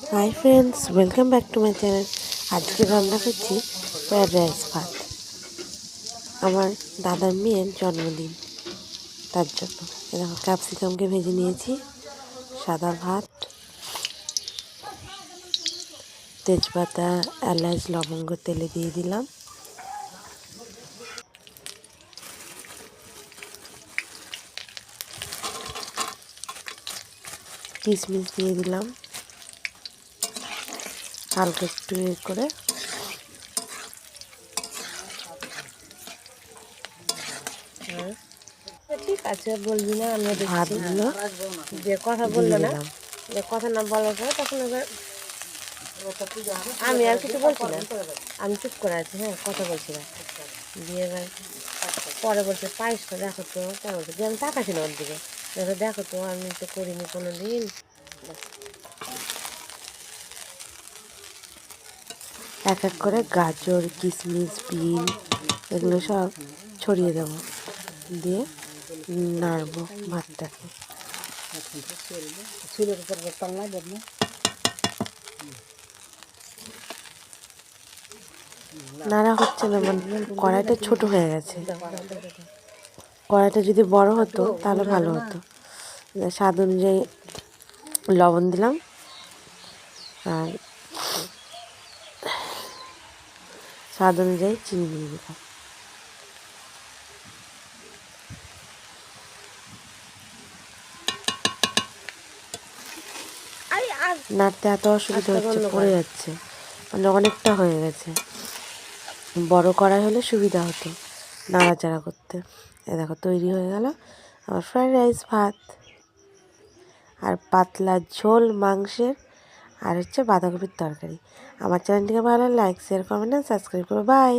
Hi friends, welcome back to my channel. আজকে রান্না করছি ফ্রায়েড রাইস ভাত। আমার দাদার মেয়ের জন্মদিন, তার জন্য এরকম ক্যাপসিকামকে ভেজে নিয়েছি। সাদা ভাত, তেজপাতা, এলাচ, লবঙ্গ তেলে দিয়ে দিলাম। কিশমিশ দিয়ে দিলাম হালকা একটু করে। ঠিক আছে, বলবি না, আমরা দেখছি। ভাতগুলো যে কথা দিয়ে বললো না, দিলাম। যে কথা না বলার পরে তখন এবার আমি আর কিছু বলছি না, আমি চুপ করে আছি। হ্যাঁ, কথা বলছি না। দিয়ে এবার পরে বলছে পায়েসটা দেখো তো কেমন হচ্ছে। দিয়ে আমি তাকাছি না ওর দিকে, দেখো তো আমি তো করিনি কোনো দিন। এক এক করে গাজর, কিশমিশ, বিন এগুলো সব ছড়িয়ে দেবো, দিয়ে নাড়বো ভাতটাকে। নাড়া হচ্ছে না, মানে কড়াইটা ছোট হয়ে গেছে। কড়াইটা যদি বড় হতো তাহলে ভালো হতো। স্বাদ অনুযায়ী লবণ দিলাম আর স্বাদ অনুযায়ী চিনি দিয়ে দিলাম। নাড়তে এত অসুবিধা হচ্ছে, পড়ে যাচ্ছে, মানে অনেকটা হয়ে গেছে। বড় কড়াই হলে সুবিধা হতো নাড়াচাড়া করতে। এ দেখো তৈরি হয়ে গেল আমার ফ্রায়েড রাইস ভাত। আর পাতলা ঝোল মাংসের, আর হচ্ছে বাঁধাকপির তরকারি। আমার চ্যানেলটিকে ভালো লাইক, শেয়ার, কমেন্ট আর সাবস্ক্রাইব করো। বাই।